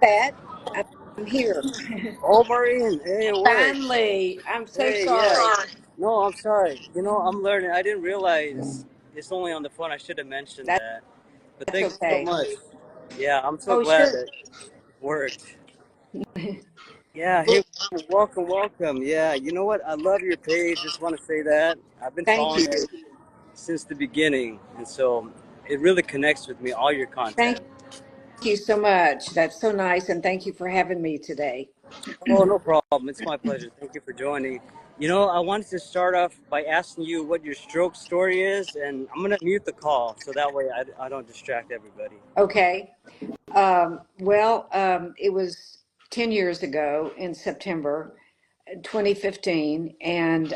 Pat. I'm here. Oh, Maureen, hey, it worked. Finally, I'm so Hey, yeah. sorry. No, I'm sorry. I'm learning. I didn't realize it's only on the phone. I should have mentioned That, that. But that's thank you so okay. much. Yeah, I'm so Oh, glad sure. that it worked. Yeah, hey, welcome, welcome. Yeah, you know what? I love your page. Just want to say that. I've been Thank following you. it since the beginning. And so it really connects with me, all your Thank content. you so much. That's so nice. And thank you for having me today. Oh, no problem. It's my pleasure. Thank you for joining. I wanted to start off by asking you what your stroke story is, and I'm going to mute the call so that way I don't distract everybody. Okay. It was 10 years ago in September 2015. And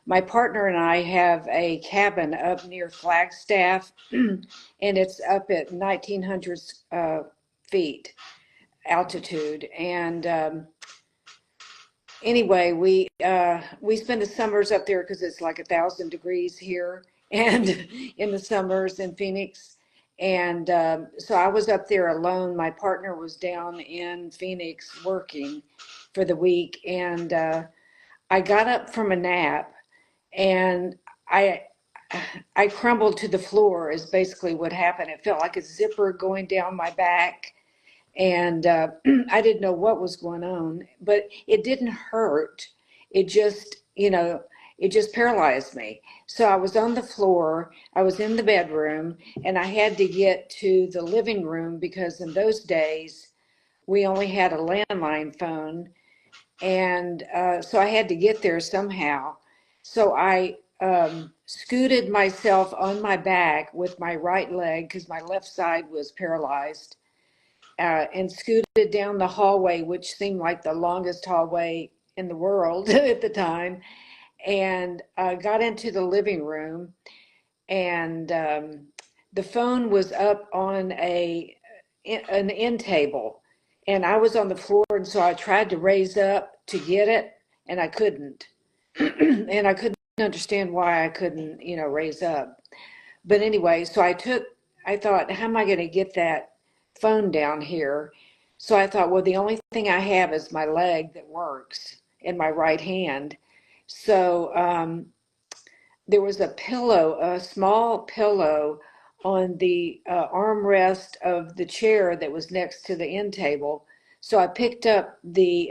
my partner and I have a cabin up near Flagstaff, and it's up at 1900 feet altitude. And anyway, we spend the summers up there because it's like 1,000 degrees here, and in the summers in Phoenix. And so I was up there alone. My partner was down in Phoenix working for the week, and I got up from a nap, and I I crumbled to the floor. Is basically what happened. It felt like a zipper going down my back, and I didn't know what was going on, but it didn't hurt. It just, it just paralyzed me. So I was on the floor, I was in the bedroom, and I had to get to the living room because in those days we only had a landline phone. And so I had to get there somehow. So I scooted myself on my back with my right leg because my left side was paralyzed, and scooted down the hallway, which seemed like the longest hallway in the world at the time, and got into the living room. And the phone was up on an end table, and I was on the floor, and so I tried to raise up to get it, and I couldn't. And I couldn't understand why I couldn't, raise up. But anyway, so I thought, how am I going to get that phone down here? So I thought, well, the only thing I have is my leg that works in my right hand. So there was a pillow, a small pillow on the armrest of the chair that was next to the end table. So I picked up the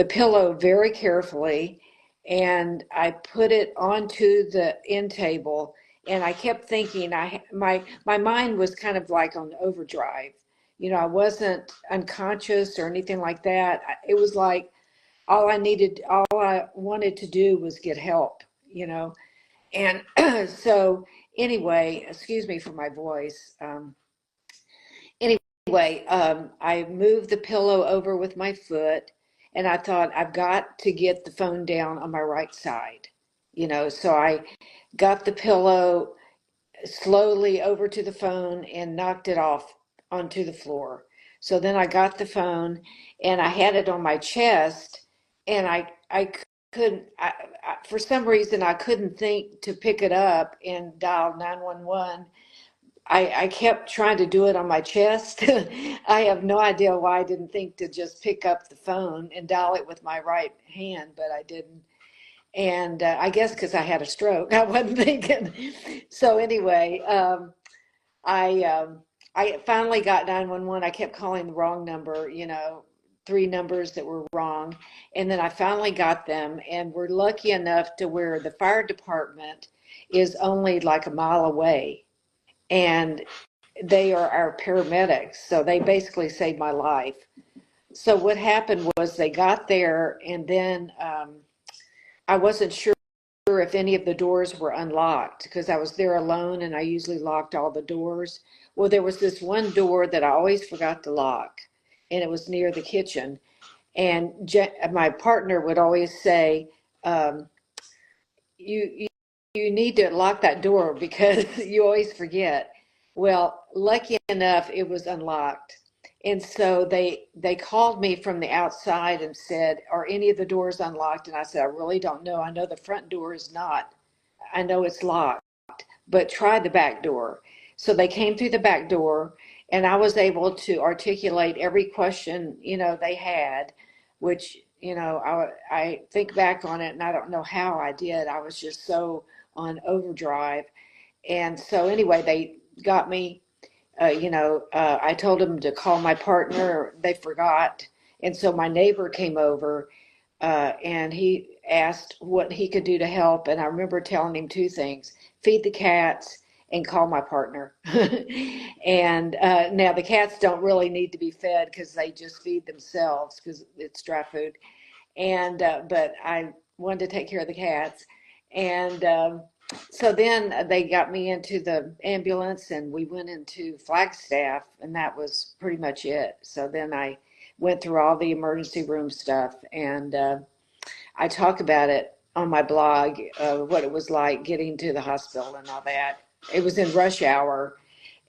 pillow very carefully, and I put it onto the end table. And I kept thinking, my mind was kind of like on overdrive. I wasn't unconscious or anything like that. It was like all I wanted to do was get help, And so anyway, excuse me for my voice. Anyway, I moved the pillow over with my foot, and I thought I've got to get the phone down on my right side, So I got the pillow slowly over to the phone and knocked it off onto the floor. So then I got the phone, and I had it on my chest, and I couldn't, for some reason, I couldn't think to pick it up and dial 911. I kept trying to do it on my chest. I have no idea why I didn't think to just pick up the phone and dial it with my right hand, but I didn't. And I guess because I had a stroke, I wasn't thinking. So anyway, I I finally got 911. I kept calling the wrong number, three numbers that were wrong, and then I finally got them, and we're lucky enough to where the fire department is only like a mile away, and they are our paramedics, so they basically saved my life. So what happened was they got there, and then I wasn't sure if any of the doors were unlocked because I was there alone, and I usually locked all the doors. Well, there was this one door that I always forgot to lock, and it was near the kitchen. And my partner would always say, um, you you need to lock that door because you always forget. Well, lucky enough, it was unlocked. And so they called me from the outside and said, "Are any of the doors unlocked?" And I said, "I really don't know. I know the front door is not. I know it's locked, but try the back door." So they came through the back door, And I was able to articulate every question, they had, which, I think back on it and I don't know how I did. I was just so on overdrive. And so anyway, they got me, I told them to call my partner. They forgot. And so my neighbor came over, and he asked what he could do to help. And I remember telling him two things: feed the cats and call my partner. And now the cats don't really need to be fed because they just feed themselves because it's dry food. And but I wanted to take care of the cats. And so then they got me into the ambulance and we went into Flagstaff, and that was pretty much it. So then I went through all the emergency room stuff, and I talk about it on my blog, what it was like getting to the hospital and all that. It was in rush hour,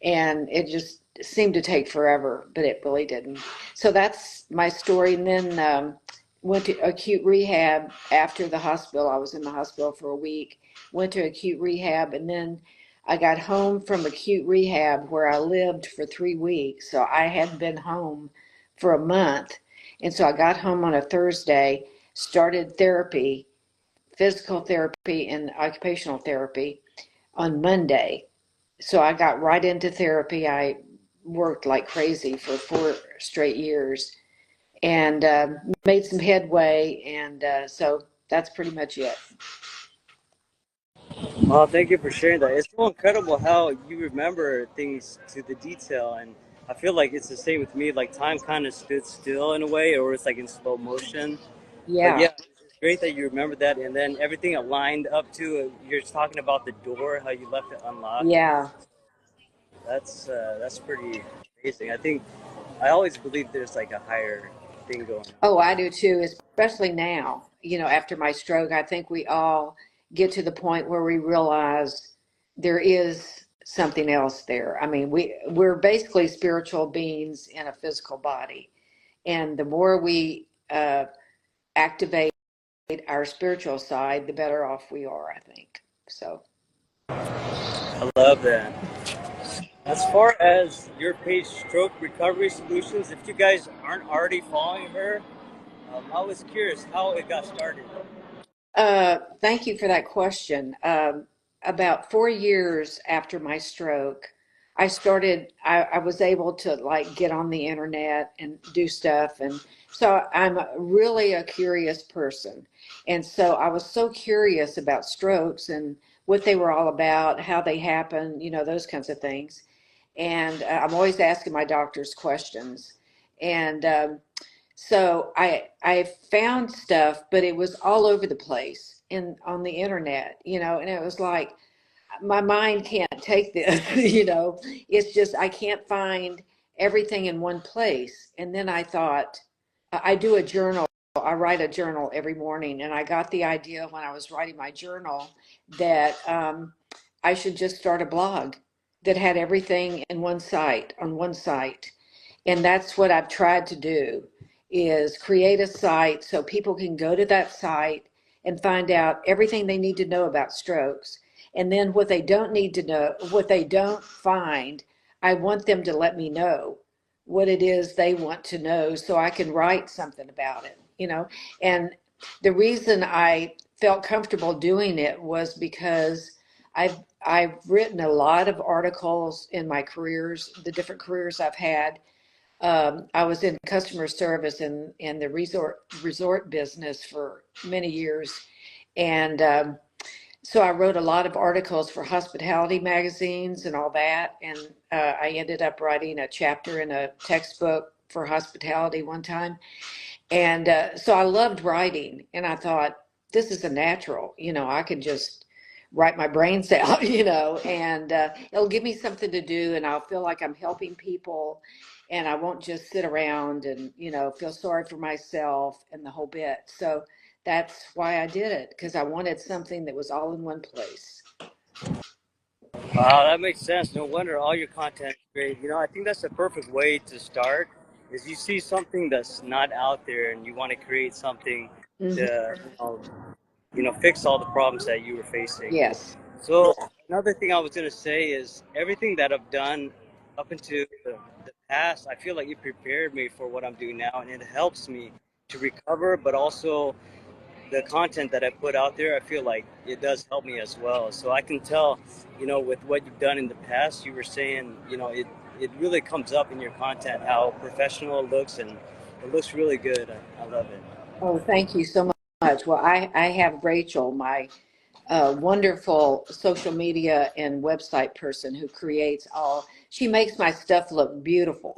and it just seemed to take forever, but it really didn't. So that's my story. And then went to acute rehab after the hospital. I was in the hospital for a week, went to acute rehab, and then I got home from acute rehab where I lived for 3 weeks. So I hadn't been home for a month. And so I got home on a Thursday, started therapy, physical therapy and occupational therapy on Monday. So I got right into therapy. I worked like crazy for 4 straight years, and made some headway. And so that's pretty much it. Well, thank you for sharing that. It's so incredible how you remember things to the detail, and I feel like it's the same with me. Like time kind of stood still in a way, or it's like in slow motion. But Yeah, yeah, it's great that you remember that, and then everything aligned up to it. You're talking about the door, how you left it unlocked. yeah. That's pretty amazing. I think I always believe there's like a higher thing going on. Oh, I do too, especially now. After my stroke, I think we all get to the point where we realize there is something else there. I mean, we're basically spiritual beings in a physical body, and the more we activate our spiritual side, the better off we are, I think. So, I love that. As far as your page Stroke Recovery Solutions, if you guys aren't already following her, I was curious how it got started. thank you for that question. About 4 years after my stroke, I was able to like get on the internet and do stuff. And so I'm really a curious person. And so I was so curious about strokes and what they were all about, how they happen, those kinds of things. And I'm always asking my doctors questions. And so I found stuff, but it was all over the place in on the internet, and it was like my mind can't take this, It's just I can't find everything in one place. And then I thought, I do a journal. I write a journal every morning, and I got the idea when I was writing my journal that I should just start a blog that had everything in one site, on one site. And that's what I've tried to do, is create a site so people can go to that site and find out everything they need to know about strokes. And then what they don't need to know, what they don't find, I want them to let me know what it is they want to know so I can write something about it. And the reason I felt comfortable doing it was because I've written a lot of articles in my careers, the different careers I've had. I was in customer service in the resort business for many years, and so I wrote a lot of articles for hospitality magazines and all that. And I ended up writing a chapter in a textbook for hospitality one time. And so I loved writing, and I thought, this is a natural, I could just write my brains out, and it'll give me something to do, and I'll feel like I'm helping people, and I won't just sit around and, feel sorry for myself and the whole bit. So that's why I did it, because I wanted something that was all in one place. Wow, that makes sense. No wonder all your content is great. I think that's the perfect way to start. Is you see something that's not out there, and you want to create something Hmm. to, fix all the problems that you were facing. Yes. So another thing I was gonna say is everything that I've done up until past, I feel like it prepared me for what I'm doing now, and it helps me to recover, but also the content that I put out there, I feel like it does help me as well. So I can tell, with what you've done in the past, you were saying, it really comes up in your content how professional it looks, and it looks really good. I love it. Oh, thank you so much. Well, I have Rachel, my wonderful social media and website person who creates all, she makes my stuff look beautiful.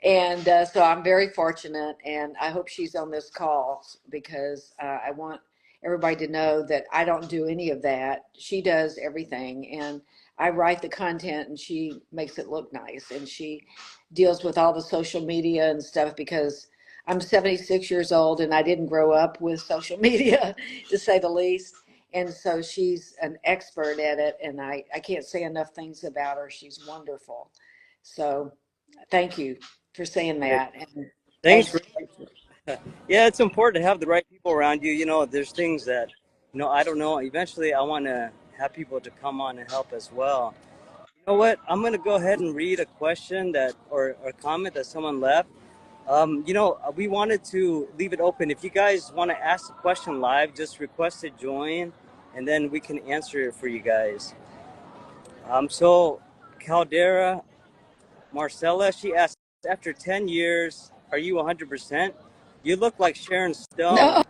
And so I'm very fortunate, and I hope she's on this call because I want everybody to know that I don't do any of that. She does everything, and I write the content and she makes it look nice, and she deals with all the social media and stuff because I'm 76 years old and I didn't grow up with social media, to say the least. And so she's an expert at it, and I can't say enough things about her. She's wonderful. So thank you for saying Great. that. And Thanks. thanks. Yeah, it's important to have the right people around you. There's things that, I don't know. Eventually, I want to have people to come on and help as well. You know what? I'm going to go ahead and read a question or comment that someone left. We wanted to leave it open. If you guys want to ask a question live, just request to join, and then we can answer it for you guys. So Caldera Marcella, she asked, after 10 years, are you 100%? You look like Sharon No, Stone.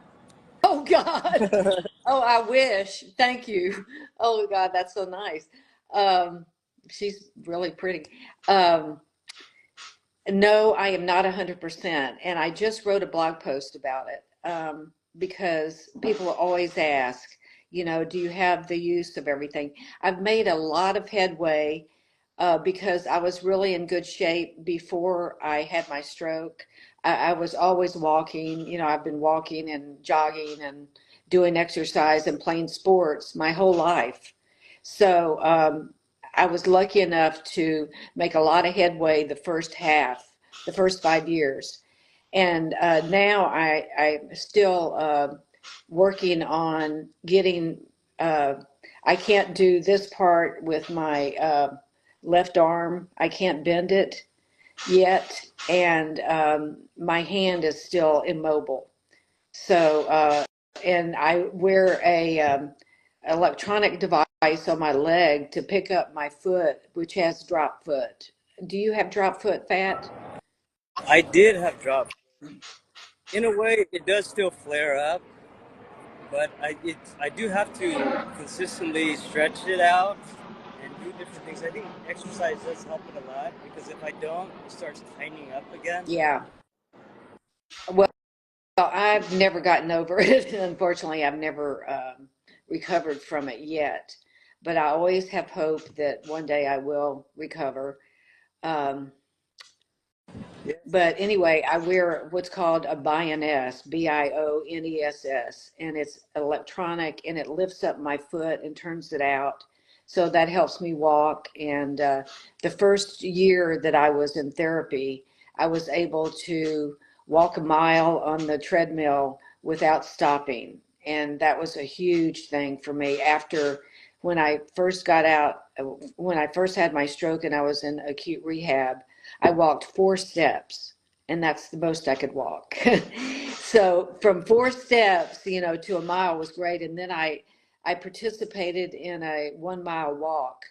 oh God. Oh, I wish. Thank you. Oh God, that's so nice. Um, she's really pretty. Um, No, I am not 100%. And I just wrote a blog post about it because people always ask, do you have the use of everything? I've made a lot of headway because I was really in good shape before I had my stroke. I was always walking, I've been walking and jogging and doing exercise and playing sports my whole life. So I was lucky enough to make a lot of headway the first 5 years. And now I'm still working on getting, uh, I can't do this part with my left arm. I can't bend it yet. And my hand is still immobile. So, and I wear a electronic device on my leg to pick up my foot, which has drop foot. Do you have drop foot fat? I did have drop. In a way, it does still flare up, but I do have to consistently stretch it out and do different things. I think exercise does help it a lot because if I don't, it starts tightening up again. Yeah. Well, I've never gotten over it. Unfortunately, I've never recovered from it yet. But I always have hope that one day I will recover. Um, Yes. But anyway, I wear what's called a Bioness, Bioness, and it's electronic and it lifts up my foot and turns it out. So that helps me walk. And the first year that I was in therapy, I was able to walk a mile on the treadmill without stopping. And that was a huge thing for me after when I first got out, when I first had my stroke and I was in acute rehab. I walked 4 steps, and that's the most I could walk. So from 4 steps, to a mile was great. And then I participated in a 1 mile walk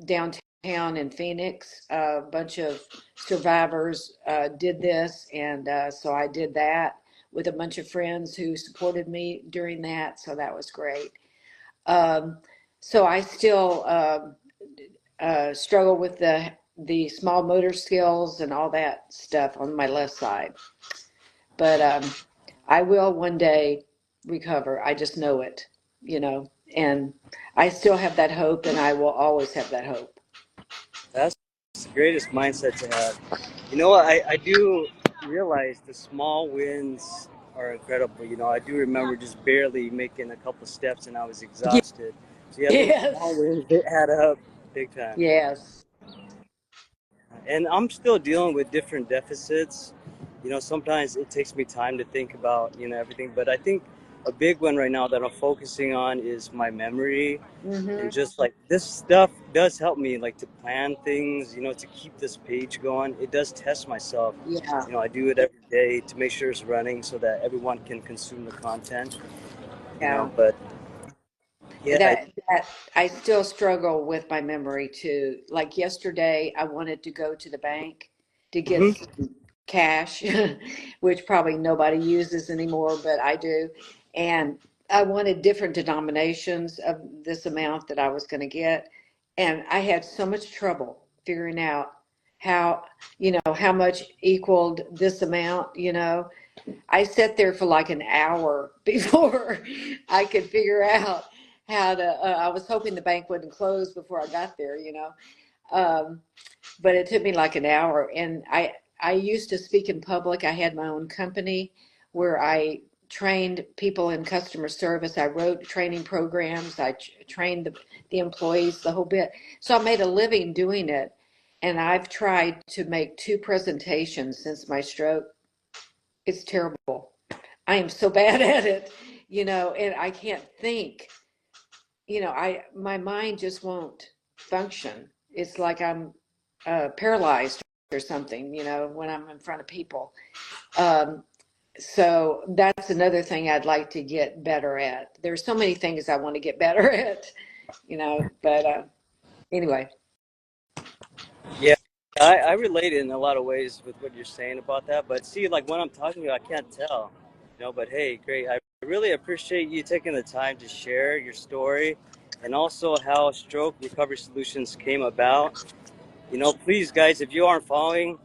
downtown in Phoenix. A bunch of survivors did this, and so I did that with a bunch of friends who supported me during that. So that was great. Um, so I still struggle with the small motor skills and all that stuff on my left side. But I will one day recover. I just know it, and I still have that hope, and I will always have that hope. That's the greatest mindset to have. You know what? I do realize the small wins are incredible. I do remember just barely making a couple steps and I was exhausted. So yeah, those small Yes, wins, they add up big time. yes, And I'm still dealing with different deficits. Sometimes it takes me time to think about, everything. But I think a big one right now that I'm focusing on is my memory. Mm-hmm. And just like this stuff does help me like to plan things, to keep this page going. It does test myself. Yeah. I do it every day to make sure it's running so that everyone can consume the content, Yeah. but yeah. That I still struggle with my memory too. Like yesterday, I wanted to go to the bank to get Mhm. some cash, which probably nobody uses anymore, but I do. And I wanted different denominations of this amount that I was going to get. And I had so much trouble figuring out how, how much equaled this amount. I sat there for like an hour before I could figure out how to. I was hoping the bank wouldn't close before I got there. Um, but it took me like an hour. And I used to speak in public. I had my own company where I trained people in customer service. I wrote training programs. I trained the employees, the whole bit. So I made a living doing it. And I've tried to make 2 presentations since my stroke. It's terrible. I am so bad at it, and I can't think. My mind just won't function. It's like I'm paralyzed or something, when I'm in front of people. Um, so that's another thing I'd like to get better at. There's so many things I want to get better at, but anyway. Yeah, I relate in a lot of ways with what you're saying about that. But see, like when I'm talking to you, I can't tell. But hey, great. I really appreciate you taking the time to share your story and also how Stroke Recovery Solutions came about. Please, guys, if you aren't following,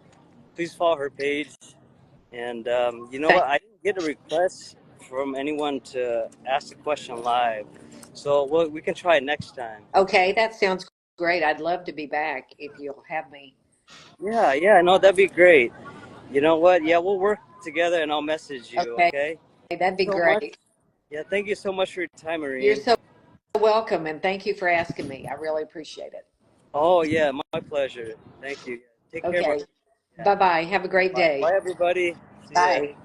please follow her page. And you know Thank, what? I didn't get a request from anyone to ask a question live. So we can try it next time. okay, that sounds great. I'd love to be back if you'll have me. Yeah, yeah, no, that'd be great. You know what? Yeah, we'll work together and I'll message you, Okay, okay? that'd be So much. great. Yeah, thank you so much for your time, You're Maureen. so welcome, and thank you for asking me. I really appreciate it. Oh, yeah, my pleasure. Thank you. Take care, Okay, Maureen. Yeah. bye bye. Have a great Bye, day. bye everybody. See ya. Bye.